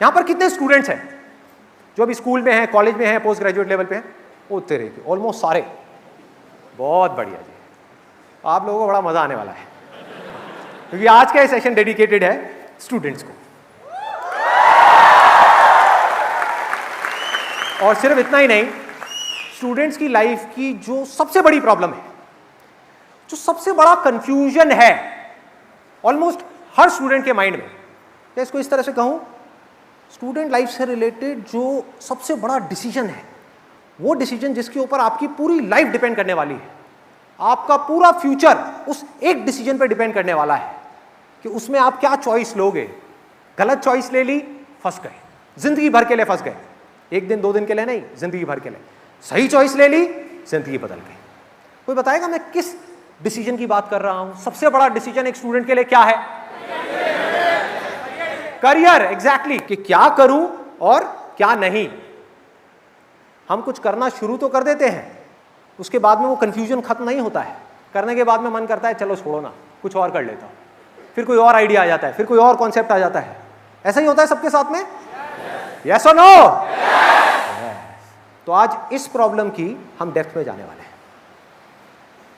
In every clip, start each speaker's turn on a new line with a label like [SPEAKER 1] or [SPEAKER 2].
[SPEAKER 1] यहां पर कितने स्टूडेंट्स हैं जो अभी स्कूल में हैं, कॉलेज में हैं, पोस्ट ग्रेजुएट लेवल पे हैं? वो तेरे के ऑलमोस्ट सारे। बहुत बढ़िया जी, आप लोगों को बड़ा मजा आने वाला है क्योंकि आज का ये सेशन डेडिकेटेड है स्टूडेंट्स को। और सिर्फ इतना ही नहीं, स्टूडेंट्स की लाइफ की जो सबसे बड़ी प्रॉब्लम है, जो सबसे बड़ा कंफ्यूजन है ऑलमोस्ट हर स्टूडेंट के माइंड में, या इसको इस तरह से कहूं, स्टूडेंट लाइफ से रिलेटेड जो सबसे बड़ा डिसीजन है, वो डिसीजन जिसके ऊपर आपकी पूरी लाइफ डिपेंड करने वाली है, आपका पूरा फ्यूचर उस एक डिसीजन पर डिपेंड करने वाला है कि उसमें आप क्या चॉइस लोगे। गलत चॉइस ले ली, फंस गए, जिंदगी भर के लिए फंस गए। एक दिन 2 दिन के लिए नहीं, जिंदगी भर के लिए। सही चॉइस ले ली, जिंदगी बदल गई। कोई बताएगा मैं किस डिसीजन की बात कर रहा हूं? सबसे बड़ा डिसीजन एक स्टूडेंट के लिए क्या है? करियर। एग्जैक्टली, कि क्या करूं और क्या नहीं। हम कुछ करना शुरू तो कर देते हैं, उसके बाद में वो कंफ्यूजन खत्म नहीं होता है। करने के बाद में मन करता है चलो छोड़ो ना, कुछ और कर लेता हूं, फिर कोई और आइडिया आ जाता है, फिर कोई और कॉन्सेप्ट आ जाता है। ऐसा ही होता है सबके साथ में? यस और नो? तो आज इस प्रॉब्लम की हम डेप्थ में जाने वाले हैं।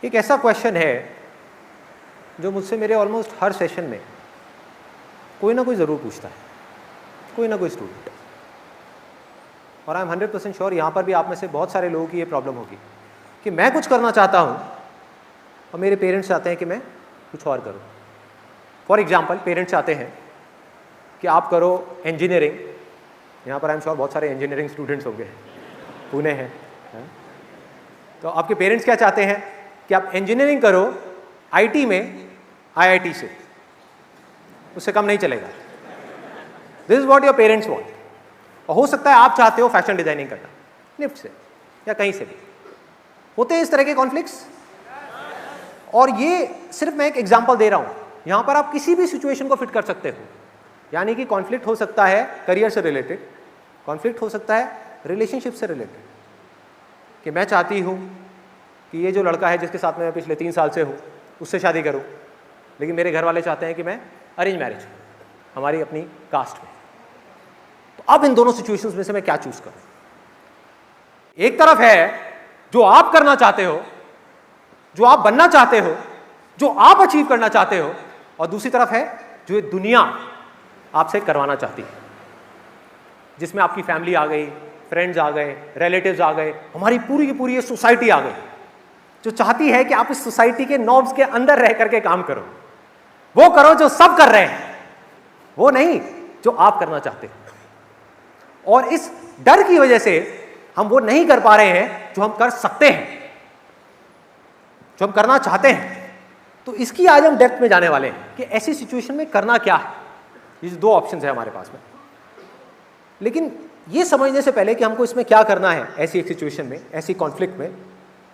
[SPEAKER 1] एक ऐसा क्वेश्चन है जो मुझसे मेरे ऑलमोस्ट हर सेशन में कोई ना कोई ज़रूर पूछता है, कोई ना कोई स्टूडेंट। और आई एम 100% श्योर यहाँ पर भी आप में से बहुत सारे लोगों की ये प्रॉब्लम होगी कि मैं कुछ करना चाहता हूँ और मेरे पेरेंट्स चाहते हैं कि मैं कुछ और करूँ। फॉर एग्जाम्पल, पेरेंट्स चाहते हैं कि आप करो इंजीनियरिंग। यहाँ पर आई एम श्योर बहुत सारे इंजीनियरिंग स्टूडेंट्स होंगे, पुणे हैं। तो आपके पेरेंट्स क्या चाहते हैं कि आप इंजीनियरिंग करो आईटी में, आईआईटी से, उससे कम नहीं चलेगा। This is what your parents want. और हो सकता है आप चाहते हो फैशन डिजाइनिंग करना, निफ्ट से या कहीं से भी। होते हैं इस तरह के कॉन्फ्लिक्ट्स। और ये सिर्फ मैं एक एग्जांपल दे रहा हूं, यहां पर आप किसी भी सिचुएशन को फिट कर सकते हो। यानी कि कॉन्फ्लिक्ट हो सकता है करियर से रिलेटेड, कॉन्फ्लिक्ट हो सकता है रिलेशनशिप से रिलेटेड, कि मैं चाहती हूं कि ये जो लड़का है जिसके साथ मैं पिछले 3 साल से हूँ उससे शादी करूँ, लेकिन मेरे घर वाले चाहते हैं कि मैं अरेंज मैरिज, हमारी अपनी कास्ट में। तो अब इन दोनों सिचुएशंस में से मैं क्या चूज करूं? एक तरफ है जो आप करना चाहते हो, जो आप बनना चाहते हो, जो आप अचीव करना चाहते हो, और दूसरी तरफ है जो ये दुनिया आपसे करवाना चाहती है, जिसमें आपकी फैमिली आ गई, फ्रेंड्स आ गए, रिलेटिव्स आ गए, हमारी पूरी की पूरी ये सोसाइटी आ गई, जो चाहती है कि आप इस सोसाइटी के नॉर्म्स के अंदर रह करके काम करो। वो करो जो सब कर रहे हैं, वो नहीं जो आप करना चाहते हो। और इस डर की वजह से हम वो नहीं कर पा रहे हैं जो हम कर सकते हैं, जो हम करना चाहते हैं। तो इसकी आज हम डेप्थ में जाने वाले हैं कि ऐसी सिचुएशन में करना क्या है। ये 2 ऑप्शंस है हमारे पास में। लेकिन ये समझने से पहले कि हमको इसमें क्या करना है ऐसी एक सिचुएशन में, ऐसी कॉन्फ्लिक्ट में,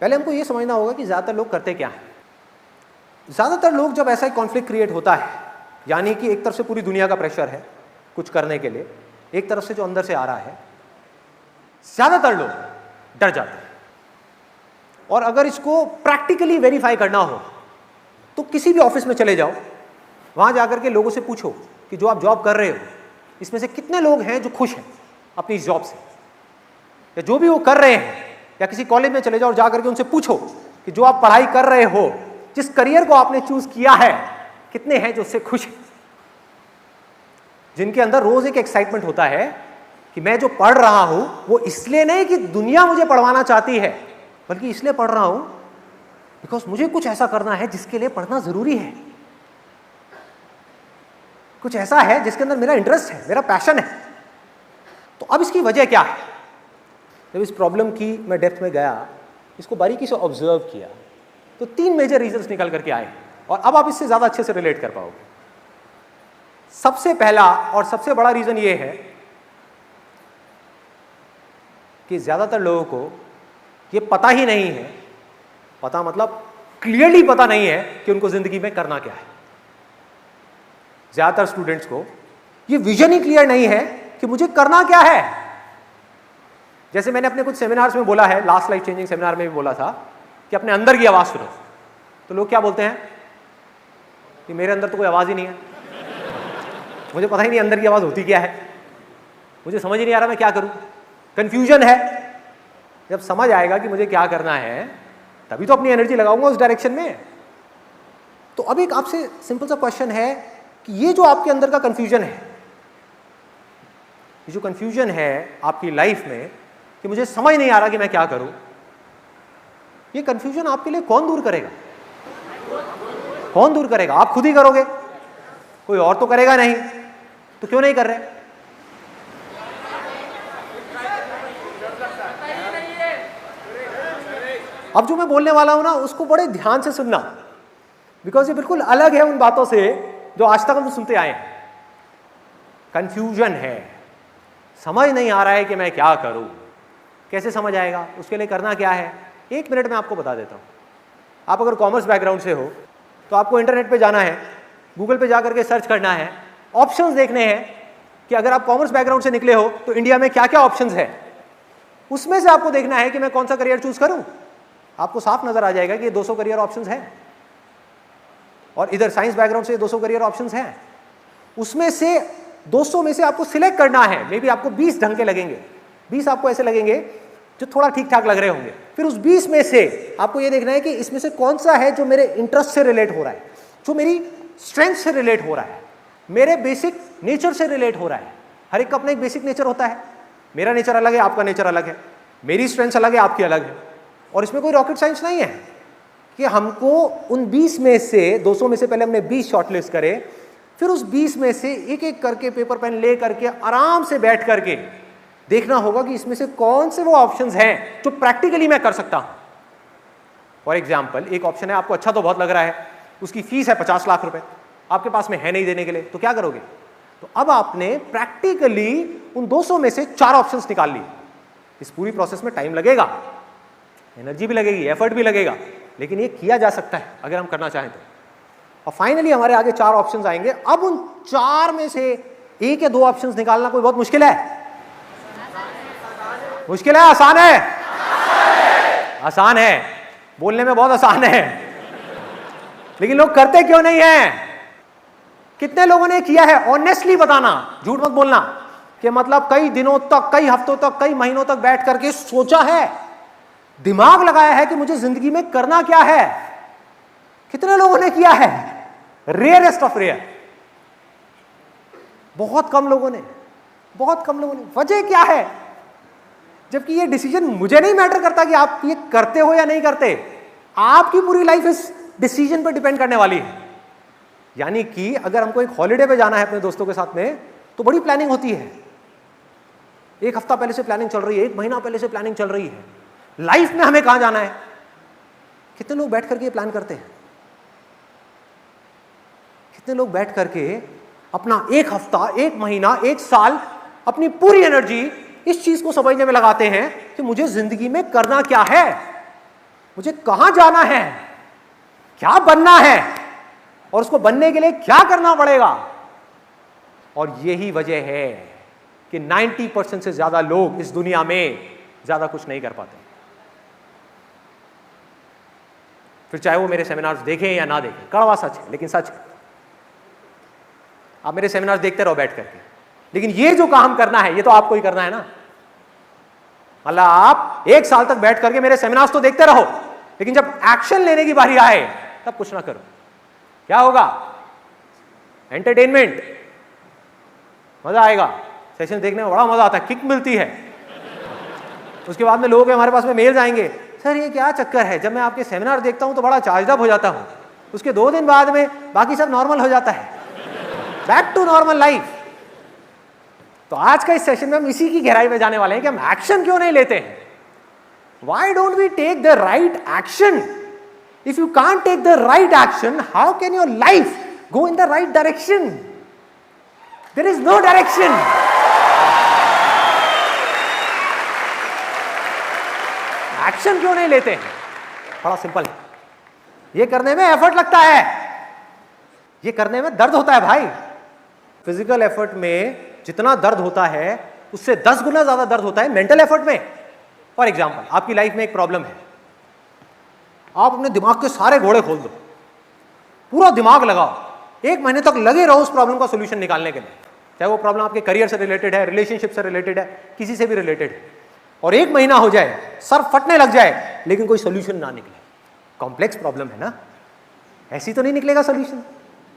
[SPEAKER 1] पहले हमको ये समझना होगा कि ज़्यादातर लोग करते क्या हैं। ज़्यादातर लोग जब ऐसा एक कॉन्फ्लिक्ट क्रिएट होता है, यानी कि एक तरफ से पूरी दुनिया का प्रेशर है कुछ करने के लिए, एक तरफ से जो अंदर से आ रहा है, ज़्यादातर लोग डर जाते हैं। और अगर इसको प्रैक्टिकली वेरीफाई करना हो तो किसी भी ऑफिस में चले जाओ, वहाँ जाकर के लोगों से पूछो कि जो आप जॉब कर रहे हो इसमें से कितने लोग हैं जो खुश हैं अपनी इस जॉब से, या जो भी वो कर रहे हैं। या किसी कॉलेज में चले जाओ और जाकर के उनसे पूछो कि जो आप पढ़ाई कर रहे हो, जिस करियर को आपने चूज किया है, कितने हैं जो उससे खुश हैं, जिनके अंदर रोज एक एक्साइटमेंट होता है कि मैं जो पढ़ रहा हूं वो इसलिए नहीं कि दुनिया मुझे पढ़वाना चाहती है, बल्कि इसलिए पढ़ रहा हूं बिकॉज मुझे कुछ ऐसा करना है जिसके लिए पढ़ना जरूरी है, कुछ ऐसा है जिसके अंदर मेरा इंटरेस्ट है, मेरा पैशन है। तो अब इसकी वजह क्या है? जब इस प्रॉब्लम की मैं डेप्थ में गया, इसको बारीकी से ऑब्जर्व किया, तो 3 मेजर रीजंस निकल करके आए, और अब आप इससे ज्यादा अच्छे से रिलेट कर पाओगे। सबसे पहला और सबसे बड़ा रीजन ये है कि ज्यादातर लोगों को ये पता ही नहीं है, पता मतलब क्लियरली पता नहीं है कि उनको जिंदगी में करना क्या है। ज्यादातर स्टूडेंट्स को ये विजन ही क्लियर नहीं है कि मुझे करना क्या है। जैसे मैंने अपने कुछ सेमिनार्स में बोला है, लास्ट लाइफ चेंजिंग सेमिनार में भी बोला था कि अपने अंदर की आवाज सुनो। तो लोग क्या बोलते हैं कि मेरे अंदर तो कोई आवाज ही नहीं है, मुझे पता ही नहीं अंदर की आवाज होती क्या है। मुझे समझ ही नहीं आ रहा मैं क्या करूं, कंफ्यूजन है। जब समझ आएगा कि मुझे क्या करना है तभी तो अपनी एनर्जी लगाऊंगा उस डायरेक्शन में। तो अब एक आपसे सिंपल सा क्वेश्चन है कि ये जो आपके अंदर का कंफ्यूजन है, ये जो कंफ्यूजन है आपकी लाइफ में कि मुझे समझ नहीं आ रहा कि मैं क्या करूं, ये कंफ्यूजन आपके लिए कौन दूर करेगा? कौन दूर करेगा? आप खुद ही करोगे, कोई और तो करेगा नहीं। तो क्यों नहीं कर रहे? अब जो मैं बोलने वाला हूं ना उसको बड़े ध्यान से सुनना, बिकॉज ये बिल्कुल अलग है उन बातों से जो आज तक हम सुनते आए हैं। कंफ्यूजन है, समझ नहीं आ रहा है कि मैं क्या करूं। कैसे समझ आएगा? उसके लिए करना क्या है, 1 मिनट में आपको बता देता हूं। आप अगर कॉमर्स बैकग्राउंड से हो तो आपको इंटरनेट पे जाना है, गूगल पे जाकर के सर्च करना है, ऑप्शंस देखने हैं कि अगर आप कॉमर्स बैकग्राउंड से निकले हो तो इंडिया में क्या क्या ऑप्शंस है। उसमें से आपको देखना है कि मैं कौन सा करियर चूज करूं। आपको साफ नजर आ जाएगा कि ये 200 करियर ऑप्शंस हैं, और इधर साइंस बैकग्राउंड से 200 करियर ऑप्शंस हैं। उसमें से 200 में से आपको सिलेक्ट करना है। मे बी आपको 20 ढंग के लगेंगे, 20 आपको ऐसे लगेंगे जो थोड़ा ठीक ठाक लग रहे होंगे। फिर उस 20 में से आपको ये देखना है कि इसमें से कौन सा है जो मेरे इंटरेस्ट से रिलेट हो रहा है, जो मेरी स्ट्रेंथ से रिलेट हो रहा है, मेरे बेसिक नेचर से रिलेट हो रहा है। हर एक का अपना एक बेसिक नेचर होता है। मेरा नेचर अलग है, आपका नेचर अलग है, मेरी स्ट्रेंथ अलग है, आपकी अलग है। और इसमें कोई रॉकेट साइंस नहीं है कि हमको उन 20 में से 200 में से पहले हमने 20 शॉर्टलिस्ट करे, फिर उस 20 में से एक एक करके पेपर पेन ले करके आराम से बैठ करके देखना होगा कि इसमें से कौन से वो ऑप्शंस हैं जो प्रैक्टिकली मैं कर सकता हूं। फॉर एग्जाम्पल, एक ऑप्शन है, आपको अच्छा तो बहुत लग रहा है, उसकी फीस है 50 लाख रुपए, आपके पास में है नहीं देने के लिए, तो क्या करोगे? तो अब आपने प्रैक्टिकली उन 200 में से 4 ऑप्शंस निकाल लिए। इस पूरी प्रोसेस में टाइम लगेगा, एनर्जी भी लगेगी, एफर्ट भी लगेगा, लेकिन ये किया जा सकता है अगर हम करना चाहें तो। और फाइनली हमारे आगे 4 ऑप्शंस आएंगे। अब उन 4 में से 1 या 2 ऑप्शंस निकालना कोई बहुत मुश्किल है? मुश्किल है? आसान है? आसान है, बोलने में बहुत आसान है, लेकिन लोग करते क्यों नहीं है? कितने लोगों ने किया है? ऑनेस्टली बताना, झूठ मत बोलना कि मतलब कई दिनों तक, कई हफ्तों तक, कई महीनों तक बैठ करके सोचा है, दिमाग लगाया है कि मुझे जिंदगी में करना क्या है। कितने लोगों ने किया है? Rarest of rare. बहुत कम लोगों ने, बहुत कम लोगों ने। वजह क्या है? जबकि ये डिसीजन मुझे नहीं मैटर करता कि आप ये करते हो या नहीं करते, आपकी पूरी लाइफ इस डिसीजन पर डिपेंड करने वाली है। यानी कि अगर हमको एक हॉलिडे पे जाना है अपने दोस्तों के साथ में, तो बड़ी प्लानिंग होती है। 1 हफ्ता पहले से प्लानिंग चल रही है, 1 महीना पहले से प्लानिंग चल रही है। लाइफ में हमें कहां जाना है, कितने लोग बैठ करके ये प्लान करते हैं? कितने लोग बैठ करके अपना 1 हफ्ता, 1 महीना, 1 साल अपनी पूरी एनर्जी इस चीज को समझने में लगाते हैं कि मुझे जिंदगी में करना क्या है, मुझे कहां जाना है, क्या बनना है, और उसको बनने के लिए क्या करना पड़ेगा। और यही वजह है कि 90% से ज्यादा लोग इस दुनिया में ज्यादा कुछ नहीं कर पाते। फिर चाहे वो मेरे सेमिनार्स देखें या ना देखें, कड़वा सच है लेकिन सच है। आप मेरे सेमिनार्स देखते रहो बैठ करके, लेकिन ये जो काम करना है ये तो आपको ही करना है ना। मतलब आप 1 साल तक बैठ करके मेरे सेमिनार्स तो देखते रहो, लेकिन जब एक्शन लेने की बारी आए तब कुछ ना करो। क्या होगा? एंटरटेनमेंट, मजा आएगा, सेशन देखने में बड़ा मजा आता है, किक मिलती है। उसके बाद में लोगों के हमारे पास में मेल्स आएंगे, सर ये क्या चक्कर है, जब मैं आपके सेमिनार देखता हूं तो बड़ा चार्ज अप हो जाता हूं, उसके 2 दिन बाद में बाकी सब नॉर्मल हो जाता है, बैक टू नॉर्मल लाइफ। तो आज का इस सेशन में हम इसी की गहराई में जाने वाले हैं कि हम एक्शन क्यों नहीं लेते हैं। Why don't we take the right action? If you can't take the right action, how can your life go in the right direction? There is no direction. Action क्यों नहीं लेते हैं? बड़ा सिंपल है, ये करने में एफर्ट लगता है, ये करने में दर्द होता है भाई। फिजिकल एफर्ट में जितना दर्द होता है उससे 10 गुना ज्यादा दर्द होता है मेंटल एफर्ट में। फॉर एग्जाम्पल, आपकी लाइफ में एक प्रॉब्लम है, आप अपने दिमाग के सारे घोड़े खोल दो, पूरा दिमाग लगाओ, 1 महीने तक लगे रहो उस प्रॉब्लम का सोल्यूशन निकालने के लिए। चाहे वो प्रॉब्लम आपके करियर से रिलेटेड है, रिलेशनशिप से रिलेटेड है, किसी से भी रिलेटेड है, और 1 महीना हो जाए, सर फटने लग जाए, लेकिन कोई सोल्यूशन ना निकले, कॉम्प्लेक्स प्रॉब्लम है ना, ऐसी तो नहीं निकलेगा सोल्यूशन।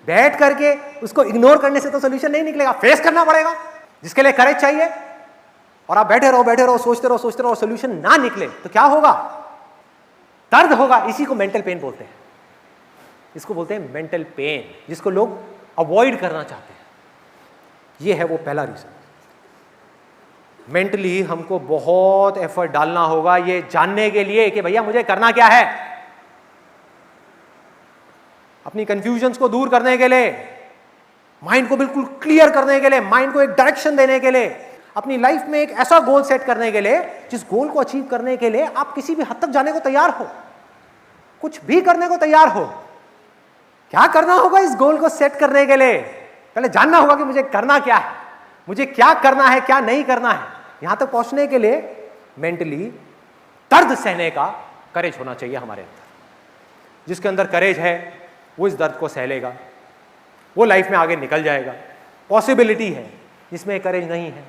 [SPEAKER 1] बैठ करके उसको इग्नोर करने से तो सोल्यूशन नहीं निकलेगा, फेस करना पड़ेगा, जिसके लिए करेज चाहिए। और आप बैठे रहो, सोचते रहो, सोल्यूशन ना निकले तो क्या होगा? दर्द होगा। इसी को मेंटल पेन बोलते हैं, इसको बोलते हैं मेंटल पेन, जिसको लोग अवॉइड करना चाहते हैं। ये है वो पहला रीजन। मेंटली हमको बहुत एफर्ट डालना होगा ये जानने के लिए कि भैया मुझे करना क्या है। अपनी कंफ्यूजन्स को दूर करने के लिए, माइंड को बिल्कुल क्लियर करने के लिए, माइंड को एक डायरेक्शन देने के लिए, अपनी लाइफ में एक ऐसा गोल सेट करने के लिए जिस गोल को अचीव करने के लिए आप किसी भी हद तक जाने को तैयार हो, कुछ भी करने को तैयार हो। क्या करना होगा इस गोल को सेट करने के लिए? पहले जानना होगा कि मुझे करना क्या है, मुझे क्या करना है, क्या नहीं करना है। यहां तक पहुंचने के लिए मेंटली दर्द सहने का करेज होना चाहिए हमारे अंदर। जिसके अंदर करेज है वो इस दर्द को सह लेगा, वो लाइफ में आगे निकल जाएगा। पॉसिबिलिटी है, जिसमें करेज नहीं है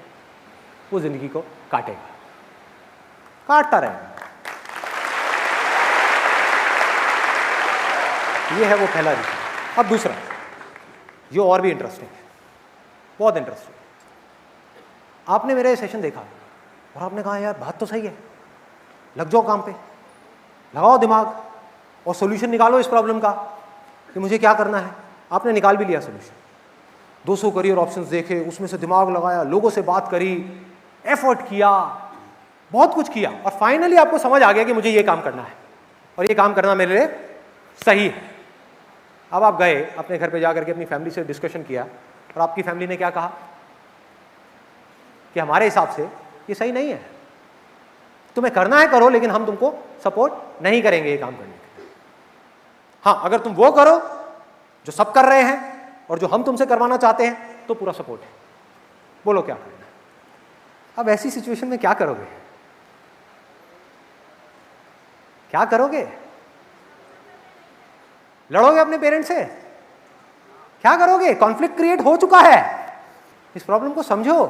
[SPEAKER 1] वो जिंदगी को काटेगा, काटता रहेगा। ये है वो पहला रीजन। अब दूसरा, ये और भी इंटरेस्टिंग है, बहुत इंटरेस्टिंग। आपने मेरा ये सेशन देखा और आपने कहा यार बात तो सही है, लग जाओ काम पे, लगाओ दिमाग और सॉल्यूशन निकालो इस प्रॉब्लम का कि मुझे क्या करना है। आपने निकाल भी लिया सॉल्यूशन, 200 करियर ऑप्शंस देखे, उसमें से दिमाग लगाया, लोगों से बात करी, एफर्ट किया, बहुत कुछ किया, और फाइनली आपको समझ आ गया कि मुझे ये काम करना है और ये काम करना मेरे लिए सही है। अब आप गए अपने घर पे जाकर के अपनी फैमिली से डिस्कशन किया और आपकी फैमिली ने क्या कहा कि हमारे हिसाब से ये सही नहीं है, तुम्हें करना है करो, लेकिन हम तुमको सपोर्ट नहीं करेंगे ये काम करने के लिए। हाँ, अगर तुम वो करो जो सब कर रहे हैं और जो हम तुमसे करवाना चाहते हैं तो पूरा सपोर्ट है, बोलो क्या करना है। अब ऐसी सिचुएशन में क्या करोगे? क्या करोगे? लड़ोगे अपने पेरेंट्स से? क्या करोगे? कॉन्फ्लिक्ट क्रिएट हो चुका है। इस प्रॉब्लम को समझो,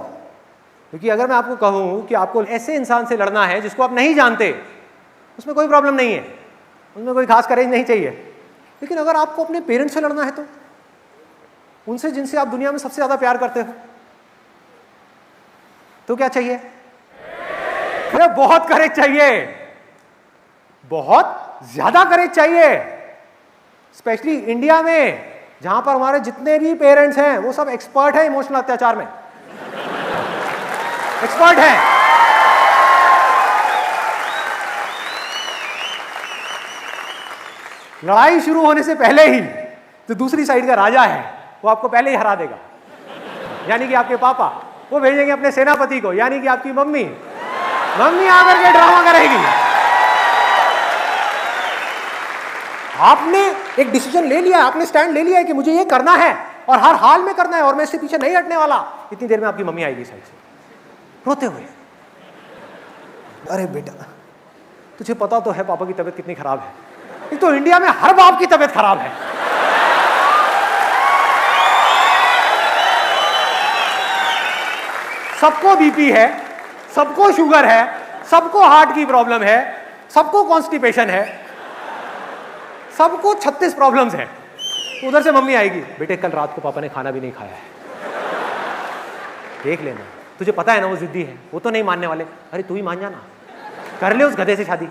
[SPEAKER 1] क्योंकि अगर मैं आपको कहूं कि आपको ऐसे इंसान से लड़ना है जिसको आप नहीं जानते, उसमें कोई प्रॉब्लम नहीं है, उसमें कोई खास करेज नहीं चाहिए। लेकिन अगर आपको अपने पेरेंट्स से लड़ना है तो उनसे जिनसे आप दुनिया में सबसे ज्यादा प्यार करते हो, तो क्या चाहिए? अरे बहुत करेज चाहिए, बहुत ज्यादा करेज चाहिए। स्पेशली इंडिया में, जहां पर हमारे जितने भी पेरेंट्स हैं वो सब एक्सपर्ट हैं इमोशनल अत्याचार में, एक्सपर्ट हैं। लड़ाई शुरू होने से पहले ही जो दूसरी साइड का राजा है वो आपको पहले ही हरा देगा, यानी कि आपके पापा। वो भेजेंगे अपने सेनापति को, यानी कि आपकी मम्मी। मम्मी आकर के ड्रामा करेगी। आपने एक डिसीजन ले लिया, आपने स्टैंड ले लिया है कि मुझे ये करना है और हर हाल में करना है और मैं इससे पीछे नहीं हटने वाला। इतनी देर में आपकी मम्मी आएगी साइड से रोते हुए, अरे बेटा तुझे पता तो है पापा की तबीयत कितनी खराब है। एक तो इंडिया में हर बाप की तबीयत खराब है। सबको बीपी है, सबको शुगर है, सबको हार्ट की प्रॉब्लम है, सबको कॉन्स्टिपेशन है, सबको 36 प्रॉब्लम्स हैं। उधर से मम्मी आएगी, बेटे कल रात को पापा ने खाना भी नहीं खाया है, देख लेना, तुझे पता है ना वो जिद्दी है, वो तो नहीं मानने वाले। अरे तू ही मान जाना, कर ले उस गधे से शादी,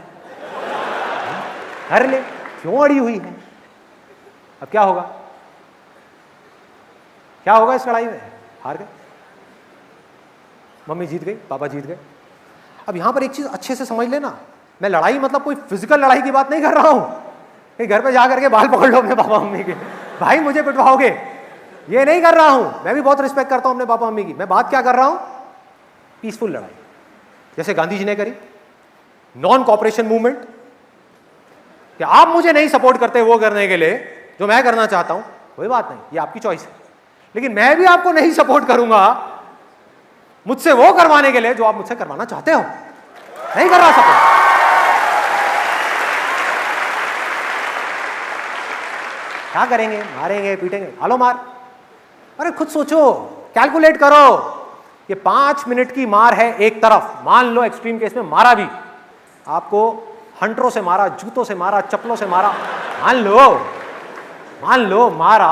[SPEAKER 1] कर ले, क्यों अड़ी हुई है। अब क्या होगा? क्या होगा इस लड़ाई में? हार गए, मम्मी जीत गई, पापा जीत गए। अब यहां पर एक चीज अच्छे से समझ लेना, मैं लड़ाई मतलब कोई फिजिकल लड़ाई की बात नहीं कर रहा हूं कि घर पे जाकर के बाल पकड़ लो अपने पापा मम्मी के, भाई मुझे पिटवाओगे, ये नहीं कर रहा हूं। मैं भी बहुत रिस्पेक्ट करता हूं अपने पापा मम्मी की। मैं बात क्या कर रहा हूं? पीसफुल लड़ाई, जैसे गांधी जी ने करी, नॉन कॉपरेशन मूवमेंट, कि आप मुझे नहीं सपोर्ट करते वो करने के लिए जो मैं करना चाहता हूं, कोई बात नहीं, ये आपकी चॉइस है, लेकिन मैं भी आपको नहीं सपोर्ट करूंगा मुझसे वो करवाने के लिए जो आप मुझसे करवाना चाहते हो। नहीं कर रहा सपोर्ट। क्या करेंगे? मारेंगे, पीटेंगे, हालो मार। अरे खुद सोचो कैलकुलेट करो, ये 5 मिनट की मार है एक तरफ, मान लो एक्सट्रीम केस में मारा भी, आपको हंटरों से मारा, जूतों से मारा, चप्पलों से मारा, मान लो मारा,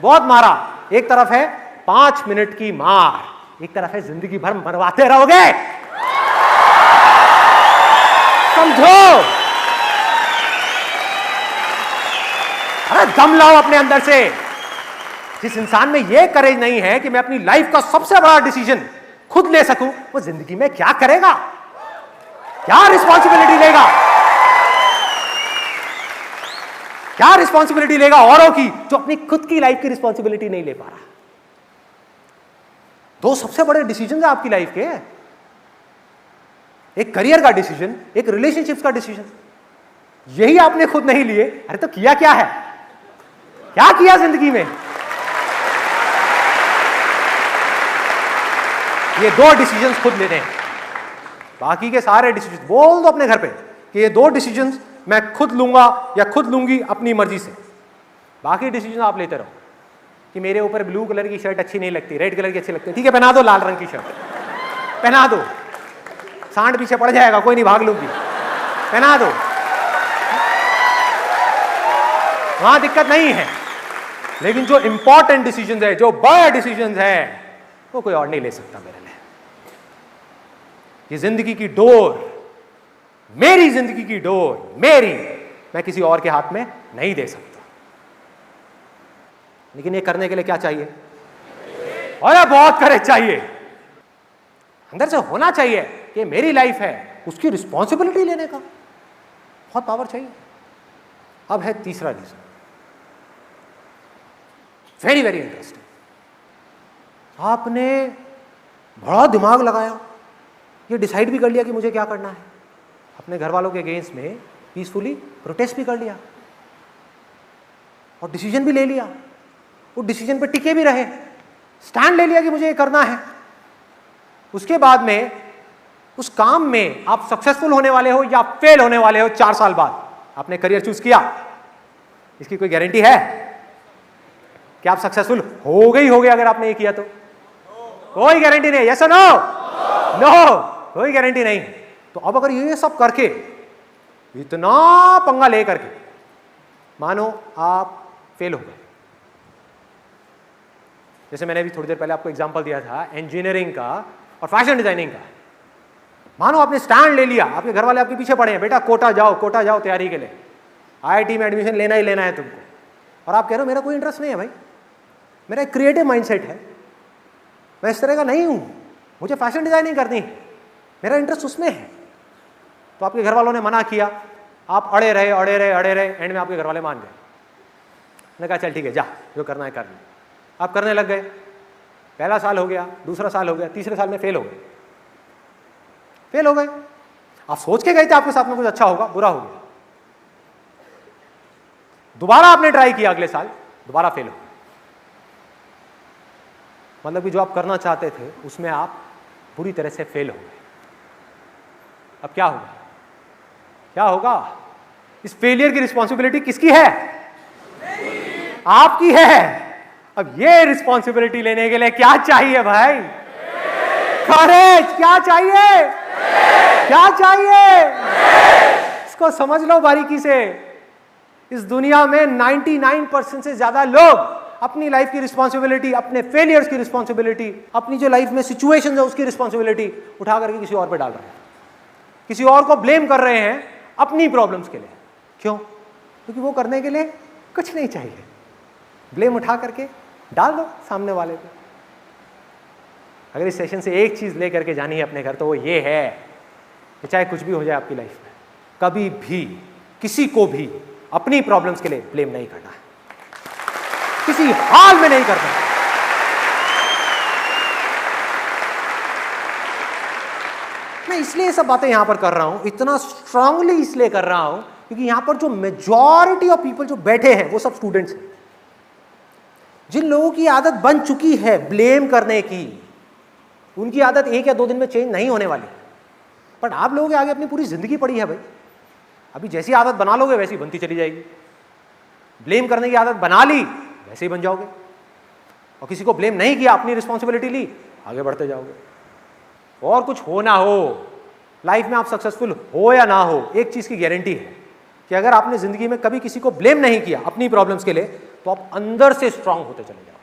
[SPEAKER 1] बहुत मारा, एक तरफ है 5 मिनट की मार, एक तरफ है जिंदगी भर मरवाते रहोगे। समझो, अरे दम लाओ अपने अंदर से। जिस इंसान में यह करेज नहीं है कि मैं अपनी लाइफ का सबसे बड़ा डिसीजन खुद ले सकूं, वो जिंदगी में क्या करेगा, क्या रिस्पॉन्सिबिलिटी लेगा, क्या रिस्पॉन्सिबिलिटी लेगा औरों की, जो अपनी खुद की लाइफ की रिस्पॉन्सिबिलिटी नहीं ले पा रहा। दो सबसे बड़े डिसीजन है आपकी लाइफ के, एक करियर का डिसीजन, एक रिलेशनशिप्स का डिसीजन। यही आपने खुद नहीं लिए, अरे तो किया क्या है, क्या किया जिंदगी में? ये दो डिसीजंस खुद लेने हैं। बाकी के सारे डिसीजन बोल दो अपने घर पे कि ये दो डिसीजंस मैं खुद लूंगा या खुद लूंगी अपनी मर्जी से। बाकी डिसीजन आप लेते रहो कि मेरे ऊपर ब्लू कलर की शर्ट अच्छी नहीं लगती, रेड कलर की अच्छी लगती है, ठीक है पहना दो लाल रंग की शर्ट, पहना दो, सांड पीछे पड़ जाएगा, कोई नहीं, भाग लूंगी, पहना दो, वहां दिक्कत नहीं है। लेकिन जो इंपॉर्टेंट डिसीजन है, जो बड़ा डिसीजन है, वो कोई और नहीं ले सकता मेरे लिए। ये जिंदगी की डोर, मेरी जिंदगी की डोर, मेरी, मैं किसी और के हाथ में नहीं दे सकता। लेकिन ये करने के लिए क्या चाहिए? और बहुत करेज चाहिए, अंदर से होना चाहिए कि मेरी लाइफ है, उसकी रिस्पॉन्सिबिलिटी लेने का बहुत पावर चाहिए। अब है तीसरा रीजन, वेरी वेरी इंटरेस्टिंग। आपने बड़ा दिमाग लगाया, ये डिसाइड भी कर लिया कि मुझे क्या करना है, अपने घर वालों के अगेंस्ट में पीसफुली प्रोटेस्ट भी कर लिया और डिसीजन भी ले लिया, वो डिसीजन पे टिके भी रहे, स्टैंड ले लिया कि मुझे ये करना है। उसके बाद में उस काम में आप सक्सेसफुल होने वाले हो या फेल होने वाले हो 4 साल बाद, आपने करियर चूज किया, इसकी कोई गारंटी है कि आप सक्सेसफुल हो गए अगर आपने ये किया तो? कोई गारंटी नहीं। यस और नो? नो, कोई गारंटी नहीं। तो अब अगर ये सब करके, इतना पंगा ले करके, मानो आप फेल हो गए, जैसे मैंने अभी थोड़ी देर पहले आपको एग्जांपल दिया था इंजीनियरिंग का और फैशन डिजाइनिंग का। मानो आपने स्टैंड ले लिया, आपके घर वाले आपके पीछे पड़े हैं, बेटा कोटा जाओ तैयारी के लिए, आईआईटी में एडमिशन लेना ही लेना है तुमको, और आप कह रहे हो मेरा कोई इंटरेस्ट नहीं है भाई, मेरा एक क्रिएटिव माइंडसेट है, मैं इस तरह का नहीं हूं, मुझे फैशन डिजाइनिंग करनी है, मेरा इंटरेस्ट उसमें है। तो आपके घर वालों ने मना किया, आप अड़े रहे, एंड में आपके घर वाले मान गए, ने कहा चल ठीक है जा, जो करना है कर लो। आप करने लग गए, पहला साल हो गया, दूसरा साल हो गया, तीसरे साल में फेल हो गए। आप सोच के गए थे आपके साथ में कुछ अच्छा होगा, बुरा हो गया। दोबारा आपने ट्राई किया अगले साल, दोबारा फेल हो गए। मतलब कि जो आप करना चाहते थे उसमें आप पूरी तरह से फेल हो गए। अब क्या होगा? इस फेलियर की रिस्पॉन्सिबिलिटी किसकी है? आपकी है। अब ये रिस्पॉन्सिबिलिटी लेने के लिए क्या चाहिए भाई? करेज। क्या चाहिए? इसको समझ लो बारीकी से। इस दुनिया में 99% से ज्यादा लोग अपनी लाइफ की रिस्पॉन्सिबिलिटी, अपने फेलियर्स की रिस्पॉन्सिबिलिटी, अपनी जो लाइफ में सिचुएशन है उसकी रिस्पॉन्सिबिलिटी उठा करके किसी और पे डाल रहे हैं, किसी और को ब्लेम कर रहे हैं अपनी प्रॉब्लम्स के लिए। क्यों? क्योंकि वो करने के लिए कुछ नहीं चाहिए, ब्लेम उठा करके डाल दो सामने वाले पे। अगर इस सेशन से एक चीज लेकर के जानी है अपने घर, तो वो ये है कि चाहे कुछ भी हो जाए आपकी लाइफ में, कभी भी किसी को भी अपनी प्रॉब्लम्स के लिए ब्लेम नहीं करना है, किसी हाल में नहीं करना। मैं इसलिए ये सब बातें यहां पर कर रहा हूं, इतना स्ट्रांगली इसलिए कर रहा हूं क्योंकि यहां पर जो मेजॉरिटी ऑफ पीपल जो बैठे हैं वो सब स्टूडेंट्स हैं। जिन लोगों की आदत बन चुकी है ब्लेम करने की, उनकी आदत 1 या 2 दिन में चेंज नहीं होने वाली। बट आप लोगों के आगे अपनी पूरी जिंदगी पड़ी है भाई। अभी जैसी आदत बना लोगे वैसी बनती चली जाएगी। ब्लेम करने की आदत बना ली, वैसे ही बन जाओगे। और किसी को ब्लेम नहीं किया, अपनी रिस्पॉन्सिबिलिटी ली, आगे बढ़ते जाओगे। और कुछ हो ना हो, लाइफ में आप सक्सेसफुल हो या ना हो, एक चीज की गारंटी है कि अगर आपने जिंदगी में कभी किसी को ब्लेम नहीं किया अपनी प्रॉब्लम्स के लिए, तो आप अंदर से स्ट्रांग होते चले जाओ।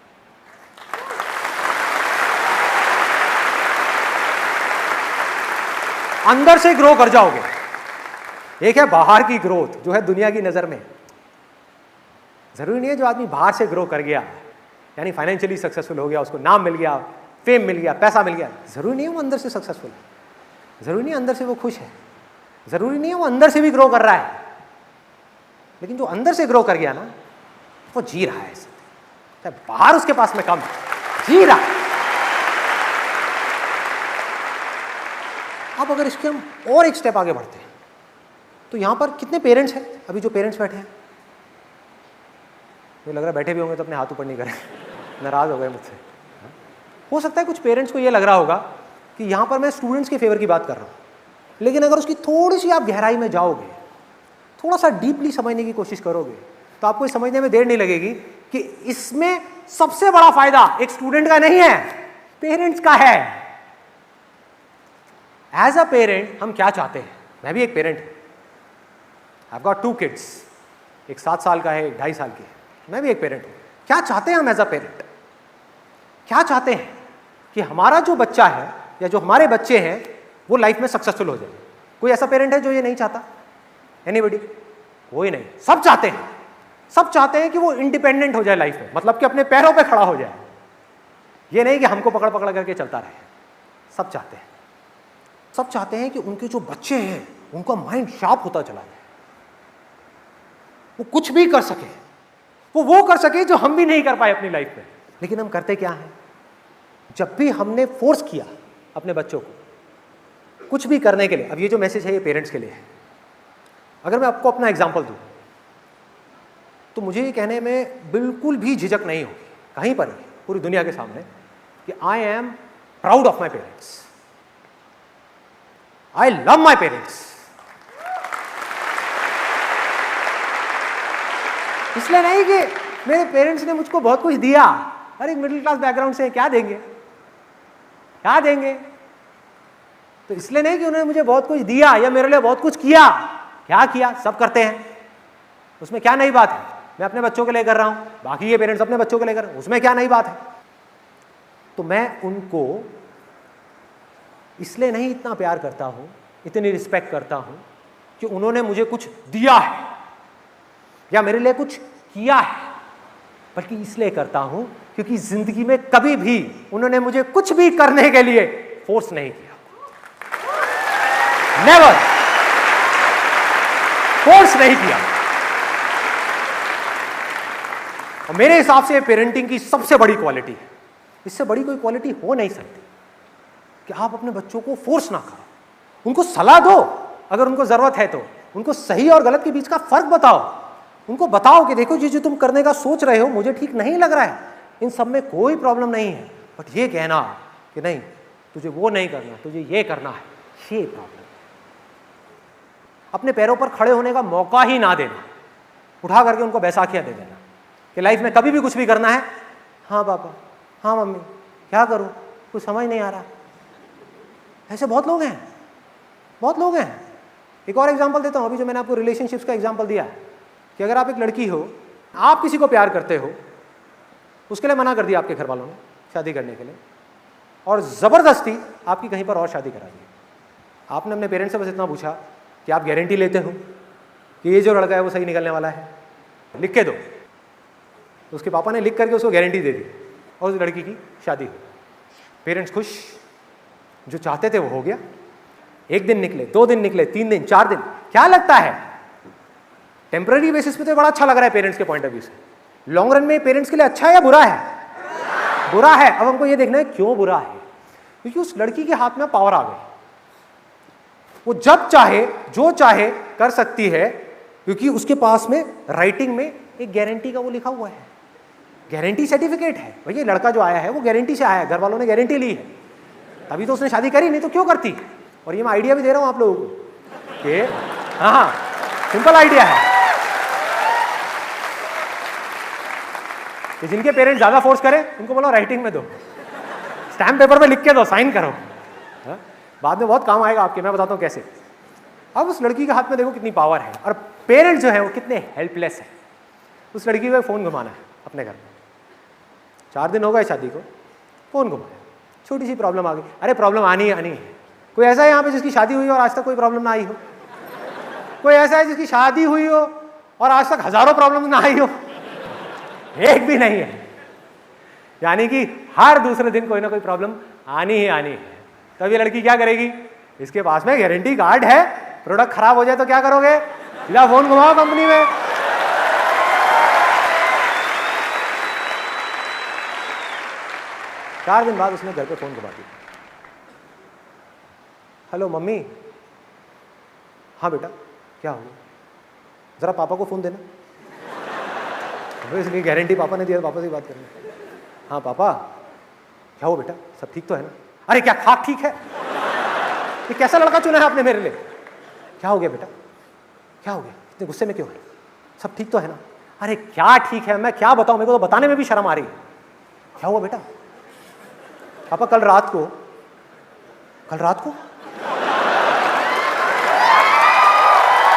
[SPEAKER 1] अंदर से ग्रो कर जाओगे। एक है बाहर की ग्रोथ, जो है दुनिया की नजर में। जरूरी नहीं है जो आदमी बाहर से ग्रो कर गया, यानी फाइनेंशियली सक्सेसफुल हो गया, उसको नाम मिल गया, फेम मिल गया, पैसा मिल गया, जरूरी नहीं है वो अंदर से सक्सेसफुल है, जरूरी नहीं है अंदर से वो खुश है, जरूरी नहीं है वो अंदर से भी ग्रो कर रहा है। लेकिन जो अंदर से ग्रो कर गया ना, वो जी रहा है, चाहे बाहर उसके पास में कम है, जी रहा है। अब अगर इसके हम और एक स्टेप आगे बढ़ते हैं, तो यहां पर कितने पेरेंट्स हैं? अभी जो पेरेंट्स बैठे हैं, मुझे लग रहा है बैठे भी होंगे तो अपने हाथ ऊपर नहीं करें, नाराज हो गए मुझसे। हो सकता है कुछ पेरेंट्स को ये लग रहा होगा कि यहां पर मैं स्टूडेंट्स के फेवर की बात कर रहा हूं, लेकिन अगर उसकी थोड़ी सी आप गहराई में जाओगे, थोड़ा सा डीपली समझने की कोशिश करोगे, तो आपको ये समझने में देर नहीं लगेगी कि इसमें सबसे बड़ा फायदा एक स्टूडेंट का नहीं है, पेरेंट्स का है। एज अ पेरेंट हम क्या चाहते हैं? मैं भी एक पेरेंट हूं, आई हैव गॉट 2 किड्स, एक 7 साल का है, एक 2.5 साल की है। मैं भी एक पेरेंट हूं। क्या चाहते हैं हम एज अ पेरेंट? क्या चाहते हैं कि हमारा जो बच्चा है या जो हमारे बच्चे हैं वो लाइफ में सक्सेसफुल हो जाए। कोई ऐसा पेरेंट है जो ये नहीं चाहता? एनीबॉडी? कोई नहीं। सब चाहते हैं, सब चाहते हैं कि वो इंडिपेंडेंट हो जाए लाइफ में, मतलब कि अपने पैरों पे खड़ा हो जाए। ये नहीं कि हमको पकड़ पकड़ करके चलता रहे। सब चाहते हैं, सब चाहते हैं कि उनके जो बच्चे हैं उनका माइंड शार्प होता चला जाए, वो कुछ भी कर सके, वो कर सके जो हम भी नहीं कर पाए अपनी लाइफ में। लेकिन हम करते क्या हैं? जब भी हमने फोर्स किया अपने बच्चों को कुछ भी करने के लिए, अब ये जो मैसेज है ये पेरेंट्स के लिए है। अगर मैं आपको अपना एग्जांपल दूं, तो मुझे ये कहने में बिल्कुल भी झिझक नहीं होगी कहीं पर भी, पूरी दुनिया के सामने, कि I am proud of my parents, I love my parents. इसलिए नहीं कि मेरे पेरेंट्स ने मुझको बहुत कुछ दिया, अरे मिडिल क्लास बैकग्राउंड से क्या देंगे, क्या देंगे? तो इसलिए नहीं कि उन्होंने मुझे बहुत कुछ दिया या मेरे लिए बहुत कुछ किया। क्या किया? सब करते हैं, उसमें क्या नई बात है? मैं अपने बच्चों के लिए कर रहा हूं, बाकी ये पेरेंट्स अपने बच्चों के लिए कर रहे हैं, उसमें क्या नई बात है? तो मैं उनको इसलिए नहीं इतना प्यार करता हूं, इतनी रिस्पेक्ट करता हूं कि उन्होंने मुझे कुछ दिया है या मेरे लिए कुछ किया है, बल्कि इसलिए करता हूं क्योंकि जिंदगी में कभी भी उन्होंने मुझे कुछ भी करने के लिए फोर्स नहीं किया। नेवर फोर्स नहीं किया। और मेरे हिसाब से पेरेंटिंग की सबसे बड़ी क्वालिटी है, इससे बड़ी कोई क्वालिटी हो नहीं सकती कि आप अपने बच्चों को फोर्स ना करो, उनको सलाह दो, अगर उनको जरूरत है तो उनको सही और गलत के बीच का फर्क बताओ, उनको बताओ कि देखो जी जो तुम करने का सोच रहे हो मुझे ठीक नहीं लग रहा है, इन सब में कोई प्रॉब्लम नहीं है, बट ये कहना कि नहीं तुझे वो नहीं करना, तुझे ये करना है, ये प्रॉब्लम। अपने पैरों पर खड़े होने का मौका ही ना देना, उठा करके उनको बैसाखियां दे देना कि लाइफ में कभी भी कुछ भी करना है, हाँ पापा, हाँ मम्मी, क्या करूं, कुछ समझ नहीं आ रहा। ऐसे बहुत लोग हैं, बहुत लोग हैं। एक और एग्जांपल देता हूं, अभी जो मैंने आपको रिलेशनशिप्स का एग्जांपल दिया कि अगर आप एक लड़की हो, आप किसी को प्यार करते हो, उसके लिए मना कर दिया आपके घर वालों ने शादी करने के लिए, और ज़बरदस्ती आपकी कहीं पर और शादी करा दी। आपने अपने पेरेंट्स से बस इतना पूछा कि आप गारंटी लेते हो कि ये जो लड़का है वो सही निकलने वाला है, लिख के दो। तो उसके पापा ने लिख करके उसको गारंटी दे दी और उस लड़की की शादी हुई। पेरेंट्स खुश, जो चाहते थे वो हो गया। 1 दिन निकले, 2 दिन निकले, 3 दिन, 4 दिन, क्या लगता है टेम्पररी बेसिस पे तो बड़ा अच्छा लग रहा है पेरेंट्स के पॉइंट ऑफ व्यू से, लॉन्ग रन में पेरेंट्स के लिए अच्छा है या बुरा है? बुरा है। अब हमको ये देखना है क्यों बुरा है, क्योंकि उस लड़की के हाथ में पावर आ गई, वो जब चाहे जो चाहे कर सकती है, क्योंकि उसके पास में राइटिंग में एक गारंटी का वो लिखा हुआ है, गारंटी सर्टिफिकेट है। भैया लड़का जो आया है वो गारंटी से आया है, घर वालों ने गारंटी ली है, तभी तो उसने शादी करी, नहीं तो क्यों करती। और ये मैं आइडिया भी दे रहा हूं आप लोगों को कि हाँ, सिंपल आइडिया है कि जिनके पेरेंट्स ज्यादा फोर्स करें उनको बोलो राइटिंग में दो, स्टैम्प पेपर पे लिख के दो, साइन करो, हा? बाद में बहुत काम आएगा आपके, मैं बताता हूँ कैसे। अब उस लड़की के हाथ में देखो कितनी पावर है, और पेरेंट्स जो है वो कितने हेल्पलेस है। उस लड़की को फ़ोन घुमाना है अपने घर में, 4 दिन हो गए शादी को, फ़ोन घुमाया, छोटी सी प्रॉब्लम आ गई, अरे प्रॉब्लम आनी है। कोई ऐसा है यहाँ पे जिसकी शादी हुई और आज तक कोई प्रॉब्लम ना आई हो? कोई ऐसा है जिसकी शादी हुई हो और आज तक हजारों प्रॉब्लम ना आई हो? एक भी नहीं है। यानी कि हर दूसरे दिन कोई ना कोई प्रॉब्लम आनी ही आनी है। तब ये लड़की क्या करेगी? इसके पास में गारंटी कार्ड है, प्रोडक्ट खराब हो जाए तो क्या करोगे? सीधा फोन घुमाओ कंपनी में। चार दिन बाद उसने घर पे फोन घुमा दिया, हेलो मम्मी। हाँ बेटा क्या हो गया? जरा पापा को फोन देना। इसलिए गारंटी पापा ने दिया, पापा से बात करनी। हाँ पापा क्या हो बेटा, सब ठीक तो है ना? अरे क्या खाक ठीक है? ये कैसा लड़का चुना है आपने मेरे लिए? क्या हो गया बेटा, क्या हो गया, इतने गुस्से में क्यों है? सब ठीक तो है ना? अरे क्या ठीक है, मैं क्या बताऊं, मेरे को तो बताने में भी शर्म आ रही है। क्या हुआ बेटा? पापा कल रात को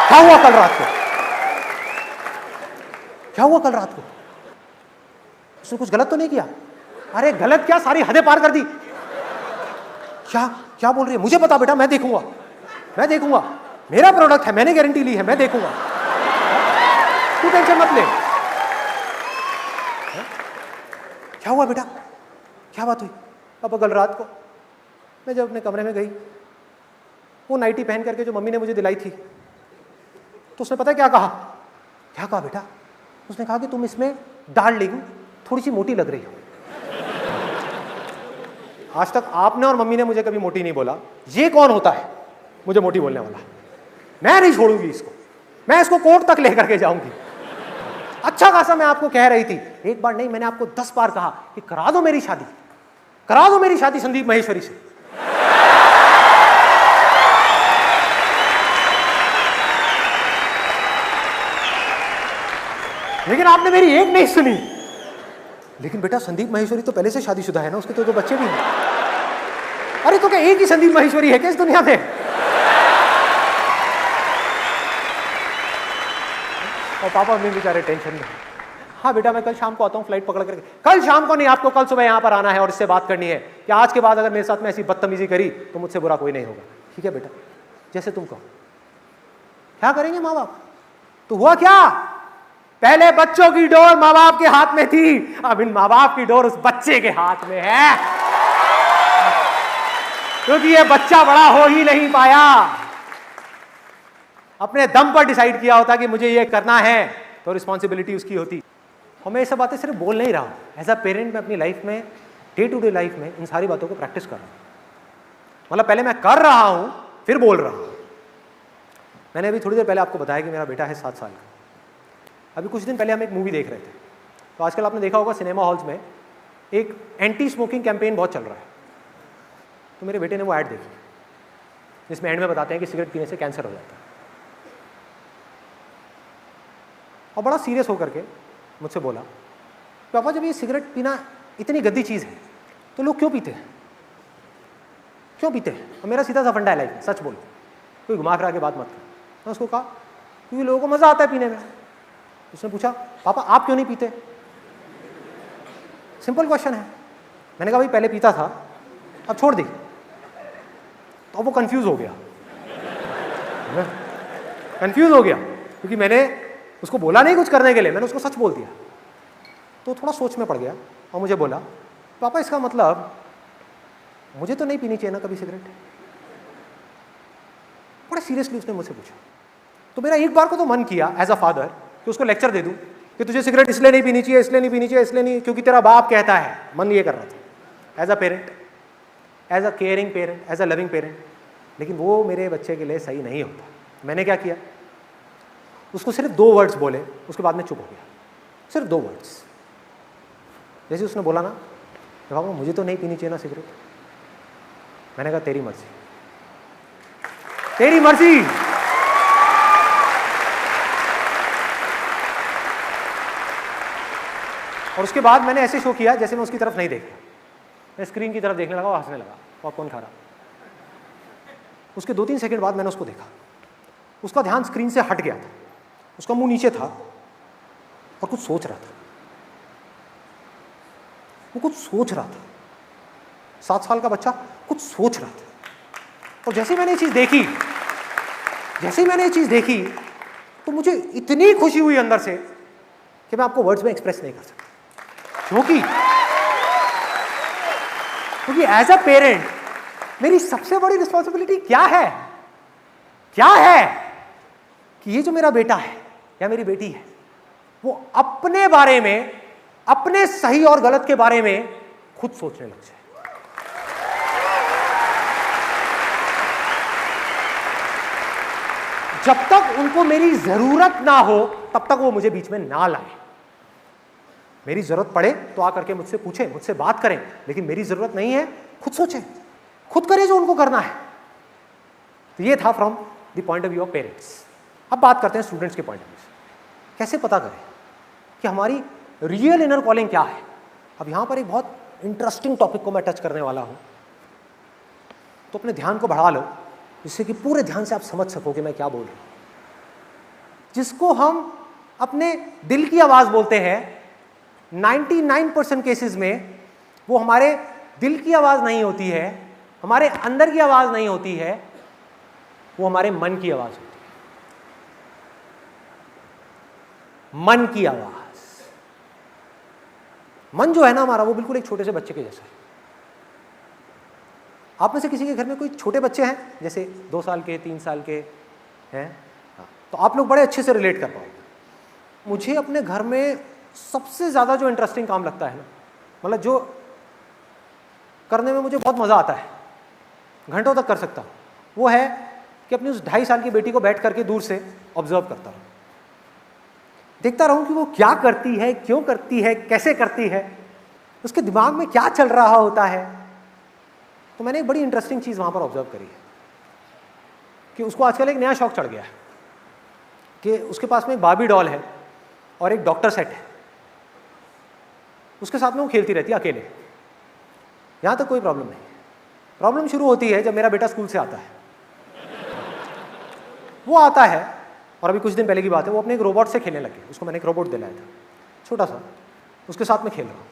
[SPEAKER 1] क्या हुआ कल रात को? क्या हुआ कल रात को? उसने कुछ गलत तो नहीं किया? अरे गलत क्या, सारी हदें पार कर दी। क्या बोल रही है? मुझे पता बेटा, मैं देखूंगा, मेरा प्रोडक्ट है, मैंने गारंटी ली है, मैं देखूंगा, तू टेंशन मत ले। क्या हुआ बेटा, क्या बात हुई? पापा कल रात को मैं जब अपने कमरे में गई, वो नाइटी पहन करके जो मम्मी ने मुझे दिलाई थी, तो उसने पता क्या कहा? क्या कहा बेटा? उसने कहा कि तुम इसमें डार्लिंग थोड़ी सी मोटी लग रही हो। आज तक आपने और मम्मी ने मुझे कभी मोटी नहीं बोला। ये कौन होता है मुझे मोटी बोलने वाला? मैं नहीं छोड़ूंगी इसको, मैं इसको कोर्ट तक लेकर के जाऊंगी। अच्छा खासा मैं आपको कह रही थी, एक बार नहीं मैंने आपको 10 बार कहा कि करा दो मेरी शादी संदीप महेश्वरी से। लेकिन आपने मेरी एक नहीं सुनी। लेकिन बेटा संदीप महेश्वरी तो पहले से शादीशुदा है ना, उसके तो बच्चे भी हैं। अरे तो क्या एक ही संदीप महेश्वरी है क्या इस दुनिया में? और पापा मम्मी बेचारे टेंशन में। हाँ बेटा मैं कल शाम को आता हूँ फ्लाइट पकड़ करके। कल शाम को नहीं, आपको कल सुबह यहाँ पर आना है और इससे बात करनी है कि आज के बाद अगर मेरे साथ में ऐसी बदतमीजी करी तो मुझसे बुरा कोई नहीं होगा। ठीक है बेटा, जैसे तुम कहो। क्या करेंगे माँ बाप? तो हुआ क्या? पहले बच्चों की डोर माँ बाप के हाथ में थी, अब इन माँ बाप की डोर उस बच्चे के हाथ में है, क्योंकि ये बच्चा बड़ा हो ही नहीं पाया। अपने दम पर डिसाइड किया होता कि मुझे ये करना है तो रिस्पॉन्सिबिलिटी उसकी होती। और मैं ये सब बातें सिर्फ बोल नहीं रहा हूँ, एज अ पेरेंट मैं अपनी लाइफ में, डे टू डे लाइफ में इन सारी बातों को प्रैक्टिस कर रहा हूँ। मतलब पहले मैं कर रहा हूँ फिर बोल रहा हूँ। मैंने अभी थोड़ी देर पहले आपको बताया कि मेरा बेटा है 7 साल का। अभी कुछ दिन पहले हम एक मूवी देख रहे थे, तो आजकल आपने देखा होगा सिनेमा हॉल्स में एक एंटी स्मोकिंग कैंपेन बहुत चल रहा है। तो मेरे बेटे ने वो ऐड देखी जिसमें एंड में बताते हैं कि सिगरेट पीने से कैंसर हो जाता है। और बड़ा सीरियस होकर के मुझसे बोला, पापा जब ये सिगरेट पीना इतनी गंदी चीज़ है तो लोग क्यों पीते हैं? और मेरा सीधा सा फंडा है लाइफ में, सच बोलो, कोई घुमा फिरा के बात मत कर। मैं उसको कहा क्योंकि लोगों को मज़ा आता है पीने में। उसने पूछा पापा आप क्यों नहीं पीते? सिंपल क्वेश्चन है। मैंने कहा भाई पहले पीता था, अब छोड़ दी। तो वो कंफ्यूज हो गया, क्योंकि मैंने उसको बोला नहीं कुछ करने के लिए, मैंने उसको सच बोल दिया। तो थोड़ा सोच में पड़ गया और मुझे बोला पापा इसका मतलब मुझे तो नहीं पीनी चाहिए ना कभी सिगरेट? बड़ा सीरियसली उसने मुझसे पूछा। तो मेरा एक बार को तो मन किया एज अ फादर कि उसको लेक्चर दे दूं कि तुझे सिगरेट इसलिए नहीं पीनी चाहिए, इसलिए नहीं, क्योंकि तेरा बाप कहता है। मन ये कर रहा था as a parent, as a caring parent, as a loving parent. लेकिन वो मेरे बच्चे के लिए सही नहीं होता। मैंने क्या किया, उसको सिर्फ 2 वर्ड्स बोले, उसके बाद में चुप हो गया। सिर्फ 2 वर्ड्स। जैसे उसने बोला ना बाबा मुझे तो नहीं पीनी चाहिए ना सिगरेट, मैंने कहा तेरी मर्जी, तेरी मर्जी। और उसके बाद मैंने ऐसे शो किया जैसे मैं उसकी तरफ नहीं देखा, मैं स्क्रीन की तरफ देखने लगा, वो हंसने लगा, पॉपकॉर्न खा रहा। उसके 2-3 सेकंड बाद मैंने उसको देखा, उसका ध्यान स्क्रीन से हट गया था, उसका मुंह नीचे था और कुछ सोच रहा था, वो कुछ सोच रहा था। 7 साल का बच्चा कुछ सोच रहा था। और जैसे मैंने ये चीज देखी तो मुझे इतनी खुशी हुई अंदर से कि मैं आपको वर्ड्स में एक्सप्रेस नहीं कर सकता। क्योंकि एज अ पेरेंट मेरी सबसे बड़ी रिस्पॉन्सिबिलिटी क्या है कि ये जो मेरा बेटा है या मेरी बेटी है वो अपने बारे में, अपने सही और गलत के बारे में खुद सोचने लग जाए। जब तक उनको मेरी जरूरत ना हो तब तक वो मुझे बीच में ना लाए। मेरी जरूरत पड़े तो आकर के मुझसे पूछे, मुझसे बात करें, लेकिन मेरी जरूरत नहीं है, खुद सोचें, खुद करें जो उनको करना है। तो ये था from the point of view of parents. अब बात करते हैं स्टूडेंट्स के पॉइंट ऑफ व्यू से। कैसे पता करें कि हमारी रियल इनर कॉलिंग क्या है? अब यहां पर एक बहुत इंटरेस्टिंग टॉपिक को मैं टच करने वाला हूं, तो अपने ध्यान को बढ़ा लो जिससे कि पूरे ध्यान से आप समझ सको कि मैं क्या बोल रहा हूं। जिसको हम अपने दिल की आवाज बोलते हैं, 99% केसेस में वो हमारे दिल की आवाज नहीं होती है, हमारे अंदर की आवाज नहीं होती है, वो हमारे मन की आवाज होती है। मन की आवाज। मन जो है ना हमारा, वो बिल्कुल एक छोटे से बच्चे के जैसा है। आप में से किसी के घर में कोई छोटे बच्चे हैं, जैसे 2 साल के, 3 साल के हैं, तो आप लोग बड़े अच्छे से रिलेट कर पाओगे। मुझे अपने घर में सबसे ज़्यादा जो इंटरेस्टिंग काम लगता है ना, मतलब जो करने में मुझे बहुत मज़ा आता है, घंटों तक कर सकता हूँ, वो है कि अपनी उस 2.5 साल की बेटी को बैठ करके दूर से ऑब्जर्व करता रहूँ, देखता रहूँ कि वो क्या करती है, क्यों करती है, कैसे करती है, उसके दिमाग में क्या चल रहा होता है। तो मैंने एक बड़ी इंटरेस्टिंग चीज़ वहाँ पर ऑब्जर्व करी है कि उसको आजकल एक नया शौक चढ़ गया है कि उसके पास में एक बार्बी डॉल है और एक डॉक्टर सेट है, उसके साथ में वो खेलती रहती है अकेले। यहाँ तक कोई प्रॉब्लम नहीं। प्रॉब्लम शुरू होती है जब मेरा बेटा स्कूल से आता है। वो आता है और अभी कुछ दिन पहले की बात है, वो अपने एक रोबोट से खेलने लगे। उसको मैंने एक रोबोट दिलाया था छोटा सा, उसके साथ में खेल रहा हूँ।